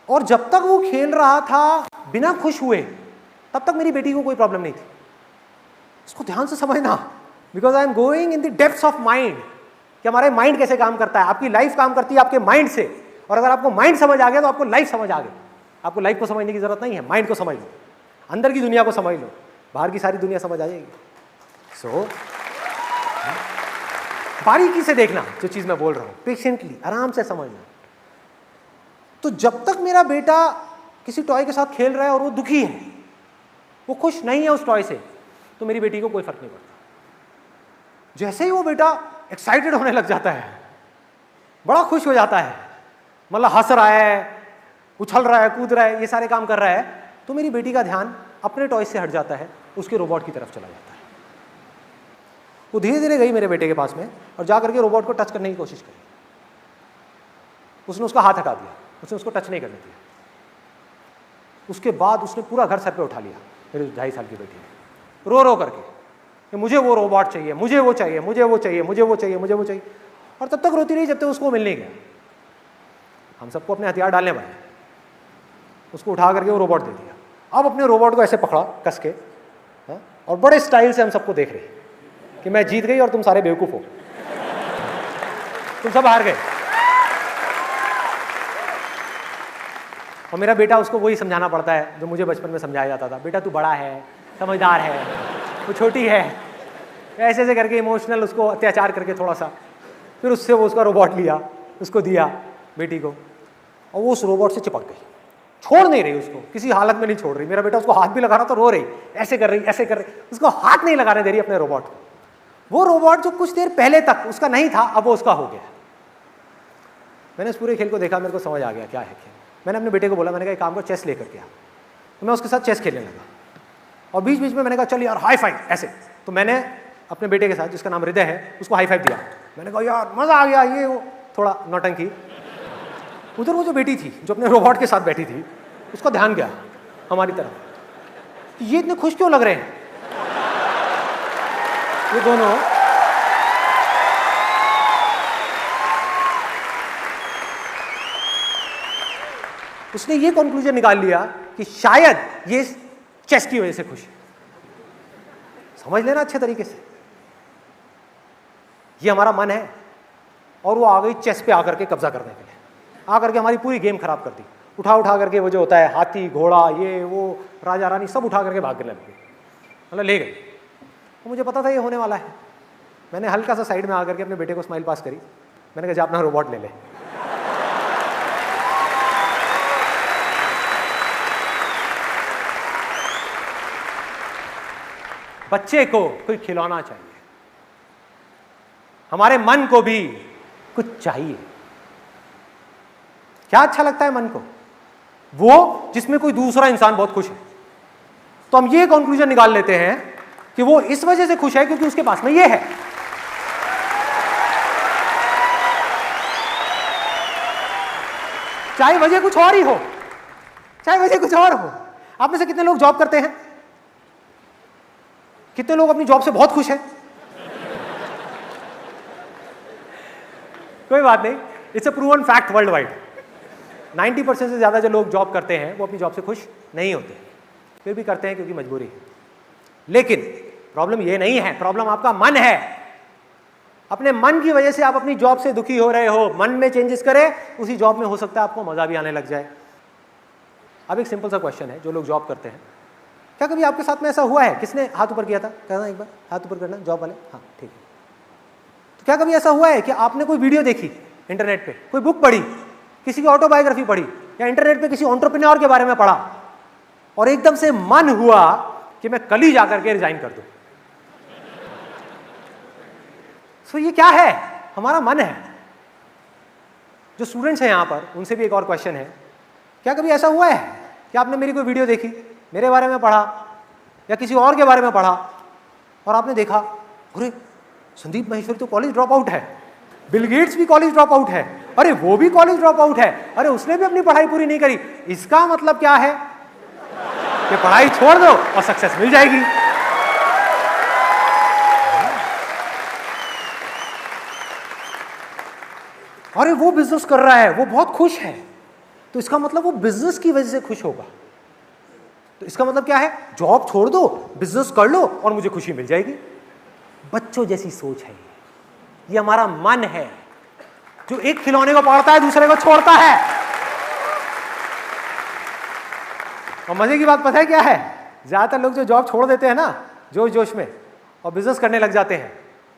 [SPEAKER 1] और जब तक वो खेल रहा था बिना खुश हुए, तब तक मेरी बेटी को कोई प्रॉब्लम नहीं थी। इसको ध्यान से समझना, because I am going in the depths of mind कि हमारे माइंड कैसे काम करता है। आपकी लाइफ काम करती है आपके माइंड से, और अगर आपको माइंड समझ आ गया तो आपको लाइफ समझ आ गई। आपको लाइफ को समझने की जरूरत नहीं है, माइंड को समझ लो, अंदर की दुनिया को समझ लो, बाहर की सारी दुनिया समझ आ जाएगी। सो बारीकी से देखना जो चीज मैं बोल रहा हूं, पेशेंटली आराम से समझना। तो जब तक मेरा बेटा किसी टॉय के साथ खेल रहा है और वो दुखी है, वो खुश नहीं है उस टॉय से, तो मेरी बेटी को कोई फर्क नहीं पड़ता। जैसे ही वो बेटा एक्साइटेड होने लग जाता है, बड़ा खुश हो जाता है, मतलब हंस रहा है, उछल रहा है, कूद रहा है, ये सारे काम कर रहा है, तो मेरी बेटी का ध्यान अपने टॉय से हट जाता है, उसके रोबोट की तरफ चला जाता है। वो धीरे धीरे गई मेरे बेटे के पास में और जा करके रोबोट को टच करने की कोशिश करी। उसने उसका हाथ हटा दिया, उसने उसको टच नहीं करने दिया। उसके बाद उसने पूरा घर सर पे उठा लिया, मेरी 2.5 साल की बेटी ने, रो रो करके कि मुझे वो रोबोट चाहिए, मुझे वो चाहिए, मुझे वो चाहिए, मुझे वो चाहिए, मुझे वो चाहिए। और तब तक रोती रही जब तक उसको मिल नहीं गया। हम सबको अपने हथियार डालने पड़े, उसको उठा करके वो रोबोट दे दिया। अब अपने रोबोट को ऐसे पकड़ा कस के, और बड़े स्टाइल से हम सबको देख रहे कि मैं जीत गई और तुम सारे बेवकूफ हो, तुम सब हार गए। और मेरा बेटा, उसको वही समझाना पड़ता है जो मुझे बचपन में समझाया जाता था, बेटा तू बड़ा है, समझदार है, वो छोटी है, ऐसे ऐसे करके इमोशनल उसको अत्याचार करके थोड़ा सा, फिर उससे वो उसका रोबोट लिया, उसको दिया बेटी को, और वो उस रोबोट से चिपक गई, छोड़ नहीं रही उसको, किसी हालत में नहीं छोड़ रही। मेरा बेटा उसको हाथ भी लगा रहा तो रो रही, ऐसे कर रही, ऐसे कर रही, उसको हाथ नहीं लगाने दे रही अपने रोबोट को। वो रोबोट जो कुछ देर पहले तक उसका नहीं था, अब वो उसका हो गया। मैंने इस पूरे खेल को देखा, मेरे को समझ आ गया क्या है खेल। मैंने अपने बेटे को बोला, मैंने कहा एक काम को चेस लेकर के आ, तो मैं उसके साथ चेस खेलने लगा। और बीच बीच में मैंने कहा चल यार हाई फाइव ऐसे, तो मैंने अपने बेटे के साथ जिसका नाम हृदय है उसको हाई फाइव दिया। मैंने कहा यार मजा आ गया, ये वो थोड़ा नौटंकी। उधर वो जो बेटी थी जो अपने रोबोट के साथ बैठी थी, उसका ध्यान गया हमारी तरफ, ये इतने खुश क्यों लग रहे हैं ये दोनों। उसने ये कंक्लूजन निकाल लिया कि शायद ये चेस की वजह से खुश है। समझ लेना अच्छे तरीके से, ये हमारा मन है और वो आ गई चेस पे आकर के कब्जा करने के लिए, आकर के हमारी पूरी गेम खराब कर दी। उठा उठा करके वो जो होता है हाथी घोड़ा ये वो राजा रानी सब उठा करके भागने लग गए, मतलब ले गए। तो मुझे पता था ये होने वाला है। मैंने हल्का सा साइड में आकर के अपने बेटे को स्माइल पास करी। मैंने कहा जा अपना रोबोट ले ले। बच्चे को कोई खिलौना चाहिए, हमारे मन को भी कुछ चाहिए। क्या अच्छा लगता है मन को? वो जिसमें कोई दूसरा इंसान बहुत खुश है। तो हम ये कंक्लूजन निकाल लेते हैं कि वो इस वजह से खुश है क्योंकि उसके पास में ये है। चाहे वजह कुछ और ही हो, चाहे वजह कुछ और हो। आप में से कितने लोग जॉब करते हैं? कितने लोग अपनी जॉब से बहुत खुश हैं? कोई बात नहीं, it's a proven fact world wide. 90% से ज्यादा जो लोग जॉब करते हैं वो अपनी जॉब से खुश नहीं होते, फिर भी करते हैं क्योंकि मजबूरी है। लेकिन प्रॉब्लम ये नहीं है, प्रॉब्लम आपका मन है। अपने मन की वजह से आप अपनी जॉब से दुखी हो रहे हो। मन में चेंजेस करें, उसी जॉब में हो सकता है आपको मजा भी आने लग जाए। अब एक सिंपल सा क्वेश्चन है, जो लोग जॉब करते हैं, क्या कभी आपके साथ में ऐसा हुआ है? किसने हाथ ऊपर किया था? कहना एक बार, हाथ ऊपर करना, जॉब वाले। हाँ ठीक है। तो क्या कभी ऐसा हुआ है कि आपने कोई वीडियो देखी इंटरनेट पे, कोई बुक पढ़ी, किसी की ऑटोबायोग्राफी पढ़ी, या इंटरनेट पे किसी एंटरप्रेन्योर के बारे में पढ़ा और एकदम से मन हुआ कि मैं कल ही जाकर के रिजाइन कर दूं? सो ये क्या है? हमारा मन है। जो स्टूडेंट्स हैं यहां पर, उनसे भी एक और क्वेश्चन है, क्या कभी ऐसा हुआ है कि आपने मेरी कोई वीडियो देखी, मेरे बारे में पढ़ा या किसी और के बारे में पढ़ा और आपने देखा अरे संदीप माहेश्वरी तो कॉलेज ड्रॉप आउट है, बिल गेट्स भी कॉलेज ड्रॉप आउट है, अरे वो भी कॉलेज ड्रॉप आउट है, अरे उसने भी अपनी पढ़ाई पूरी नहीं करी। इसका मतलब क्या है कि पढ़ाई छोड़ दो और सक्सेस मिल जाएगी। अरे वो बिजनेस कर रहा है, वो बहुत खुश है, तो इसका मतलब वो बिजनेस की वजह से खुश होगा। तो इसका मतलब क्या है? जॉब छोड़ दो, बिजनेस कर लो और मुझे खुशी मिल जाएगी। बच्चों जैसी सोच है ये हमारा मन है, जो एक खिलौने को पकड़ता है दूसरे को छोड़ता है। और मजे की बात पता है क्या है? ज्यादातर लोग जो जॉब छोड़ देते हैं ना जोश जोश में और बिजनेस करने लग जाते हैं,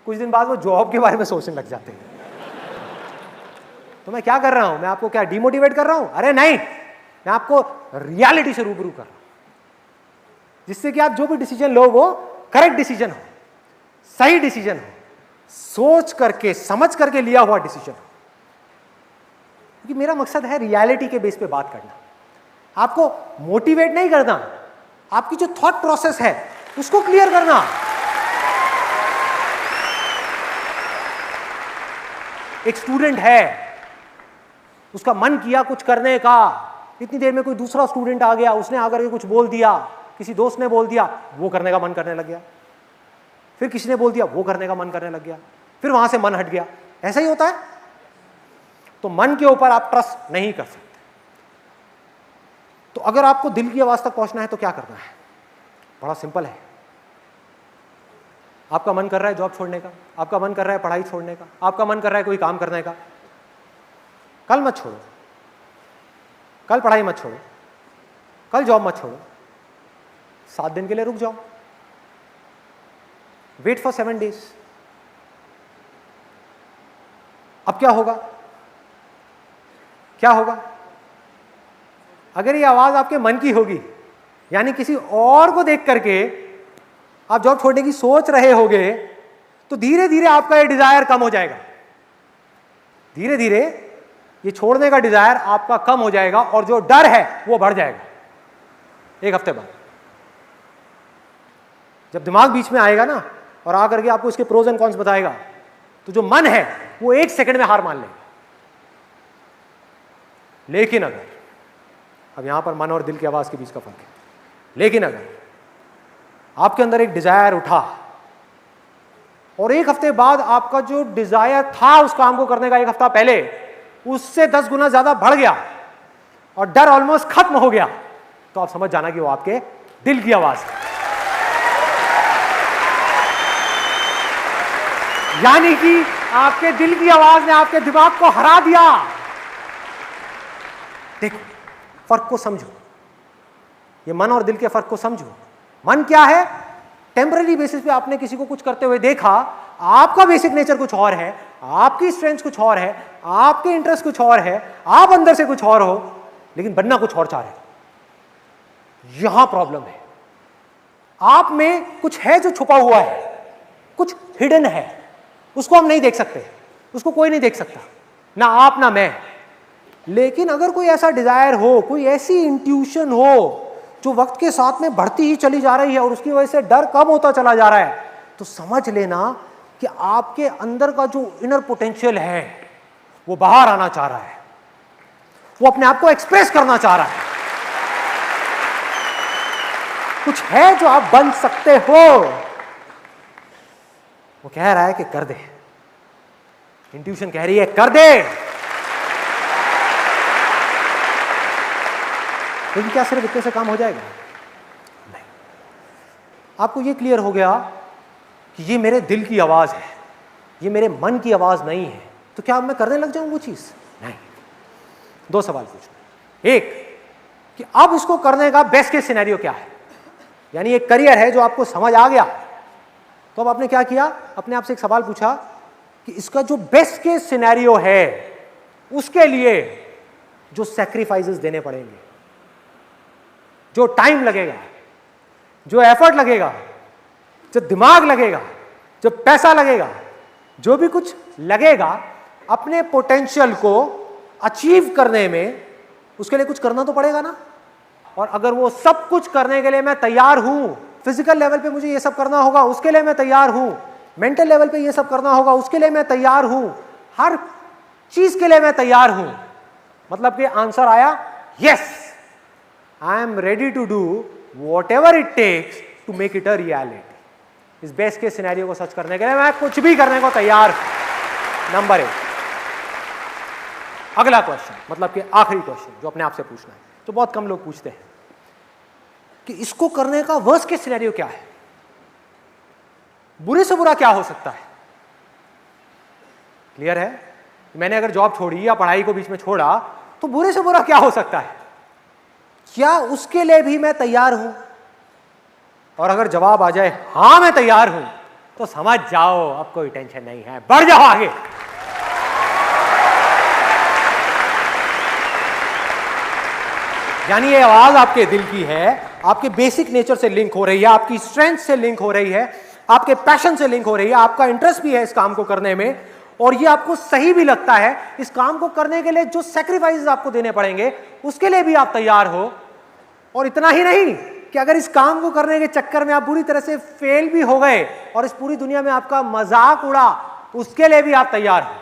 [SPEAKER 1] कुछ दिन बाद वो जॉब के बारे में सोचने लग जाते हैं। तो मैं क्या कर रहा हूं? मैं आपको क्या डिमोटिवेट कर रहा हूं? अरे नहीं, मैं आपको रियलिटी से रूबरू कर रहा हूं, जिससे कि आप जो भी डिसीजन लो वो करेक्ट डिसीजन हो, सही डिसीजन हो, सोच करके समझ करके लिया हुआ डिसीजन हो। क्योंकि मेरा मकसद है रियलिटी के बेस पे बात करना, आपको मोटिवेट नहीं करना, आपकी जो थॉट प्रोसेस है उसको क्लियर करना। एक स्टूडेंट है, उसका मन किया कुछ करने का, इतनी देर में कोई दूसरा स्टूडेंट आ गया, उसने आकर के कुछ बोल दिया, किसी दोस्त ने बोल दिया, वो करने का मन करने लग गया, फिर किसी ने बोल दिया, वो करने का मन करने लग गया, फिर वहां से मन हट गया। ऐसा ही होता है। तो मन के ऊपर आप ट्रस्ट नहीं कर सकते। तो अगर आपको दिल की आवाज तक पहुंचना है तो क्या करना है? बड़ा सिंपल है। आपका मन कर रहा है जॉब छोड़ने का, आपका मन कर रहा है पढ़ाई छोड़ने का, आपका मन कर रहा है कोई काम करने का, कल मत छोड़ो, कल पढ़ाई मत छोड़ो, कल जॉब मत छोड़ो, 7 दिन के लिए रुक जाओ, वेट फॉर 7 डेज। अब क्या होगा? क्या होगा? अगर ये आवाज आपके मन की होगी, यानी किसी और को देख करके आप जॉब छोड़ने की सोच रहे होगे, तो धीरे धीरे आपका ये डिजायर कम हो जाएगा। धीरे धीरे ये छोड़ने का डिजायर आपका कम हो जाएगा और जो डर है वो बढ़ जाएगा। 1 हफ्ते बाद जब दिमाग बीच में आएगा ना और आकर के आपको इसके प्रोज एंड कॉन्स बताएगा, तो जो मन है वो 1 सेकंड में हार मान लेगा। लेकिन अगर, अब यहां पर मन और दिल की आवाज के बीच का फर्क है, लेकिन अगर आपके अंदर एक डिजायर उठा और एक हफ्ते बाद आपका जो डिजायर था उस काम को करने का एक हफ्ता पहले उससे 10 गुना ज्यादा बढ़ गया और डर ऑलमोस्ट खत्म हो गया, तो आप समझ जाना कि वो आपके दिल की आवाज है। यानी कि आपके दिल की आवाज ने आपके दिमाग को हरा दिया। देखो, फर्क को समझो, ये मन और दिल के फर्क को समझो। मन क्या है? टेम्पररी बेसिस पे आपने किसी को कुछ करते हुए देखा, आपका बेसिक नेचर कुछ और है, आपकी स्ट्रेंथ कुछ और है, आपके इंटरेस्ट कुछ और है, आप अंदर से कुछ और हो, लेकिन बनना कुछ और चाह रहे हो। यहां प्रॉब्लम है। आप में कुछ है जो छुपा हुआ है, कुछ हिडन है, उसको हम नहीं देख सकते, उसको कोई नहीं देख सकता, ना आप ना मैं। लेकिन अगर कोई ऐसा डिजायर हो, कोई ऐसी इंट्यूशन हो जो वक्त के साथ में बढ़ती ही चली जा रही है और उसकी वजह से डर कम होता चला जा रहा है, तो समझ लेना कि आपके अंदर का जो इनर पोटेंशियल है वो बाहर आना चाह रहा है, वो अपने आप को एक्सप्रेस करना चाह रहा है। कुछ है जो आप बन सकते हो, वो कह रहा है कि कर दे। इंट्यूशन कह रही है कर दे। लेकिन क्या सिर्फ इतने से काम हो जाएगा? नहीं। आपको ये क्लियर हो गया कि ये मेरे दिल की आवाज है, ये मेरे मन की आवाज नहीं है, तो क्या अब मैं करने लग जाऊं वो चीज? नहीं। 2 सवाल पूछना। एक कि अब इसको करने का बेस्ट केस सिनेरियो क्या है, यानी एक करियर है जो आपको समझ आ गया, तो अब आपने क्या किया? अपने आप से एक सवाल पूछा कि इसका जो बेस्ट केस सिनेरियो है उसके लिए जो सैक्रिफाइसेस देने पड़ेंगे, जो टाइम लगेगा, जो एफर्ट लगेगा, जो दिमाग लगेगा, जो पैसा लगेगा, जो भी कुछ लगेगा अपने पोटेंशियल को अचीव करने में, उसके लिए कुछ करना तो पड़ेगा ना। और अगर वो सब कुछ करने के लिए मैं तैयार हूं, फिजिकल लेवल पे मुझे ये सब करना होगा उसके लिए मैं तैयार हूं, मेंटल लेवल पे ये सब करना होगा उसके लिए मैं तैयार हूं, हर चीज के लिए मैं तैयार हूं, मतलब कि आंसर आया yes, I am ready to do whatever it takes to make it a reality. इस बेस्ट के सिनेरियो को सच करने के लिए मैं कुछ भी करने को तैयार हूं। नंबर 1। अगला क्वेश्चन, मतलब कि आखिरी क्वेश्चन जो अपने आप से पूछना है, जो बहुत कम लोग पूछते हैं, कि इसको करने का वर्स्ट केस सिनेरियो क्या है, बुरे से बुरा क्या हो सकता है। क्लियर है? मैंने अगर जॉब छोड़ी या पढ़ाई को बीच में छोड़ा तो बुरे से बुरा क्या हो सकता है, क्या उसके लिए भी मैं तैयार हूं? और अगर जवाब आ जाए हां मैं तैयार हूं, तो समझ जाओ अब कोई टेंशन नहीं है, बढ़ जाओ आगे। यानी ये आवाज आपके दिल की है, आपके बेसिक नेचर से लिंक हो रही है, आपकी स्ट्रेंथ से लिंक हो रही है, आपके पैशन से लिंक हो रही है, आपका इंटरेस्ट भी है इस काम को करने में, और ये आपको सही भी लगता है। इस काम को करने के लिए जो सैक्रिफाइसेस आपको देने पड़ेंगे उसके लिए भी आप तैयार हो। और इतना ही नहीं कि अगर इस काम को करने के चक्कर में आप बुरी तरह से फेल भी हो गए और इस पूरी दुनिया में आपका मजाक उड़ा, उसके लिए भी आप तैयार हो।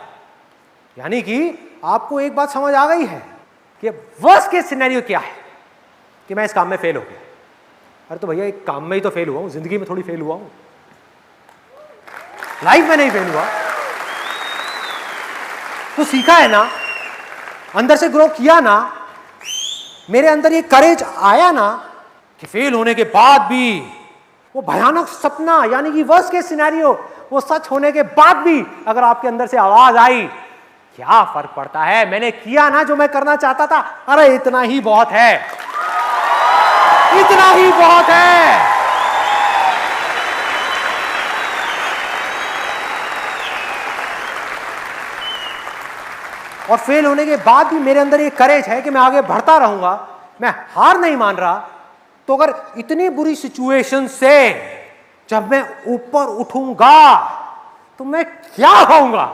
[SPEAKER 1] यानी कि आपको एक बात समझ आ गई है कि वर्स्ट केस सिनेरियो क्या है, कि मैं इस काम में फेल हो गया। अरे तो भैया एक काम में ही तो फेल हुआ हूं, जिंदगी में थोड़ी फेल हुआ हूं, लाइफ में नहीं फेल हुआ। तो सीखा है ना, अंदर से ग्रो किया ना, मेरे अंदर ये करेज आया ना कि फेल होने के बाद भी वो भयानक सपना, यानी कि वर्स्ट केस सिनेरियो, वो सच होने के बाद भी अगर आपके अंदर से आवाज आई, क्या फर्क पड़ता है, मैंने किया ना जो मैं करना चाहता था, अरे इतना ही बहुत है, इतना ही बहुत है। और फेल होने के बाद भी मेरे अंदर ये करेज है कि मैं आगे बढ़ता रहूंगा, मैं हार नहीं मान रहा। तो अगर इतनी बुरी सिचुएशन से जब मैं ऊपर उठूंगा तो मैं क्या होऊंगा?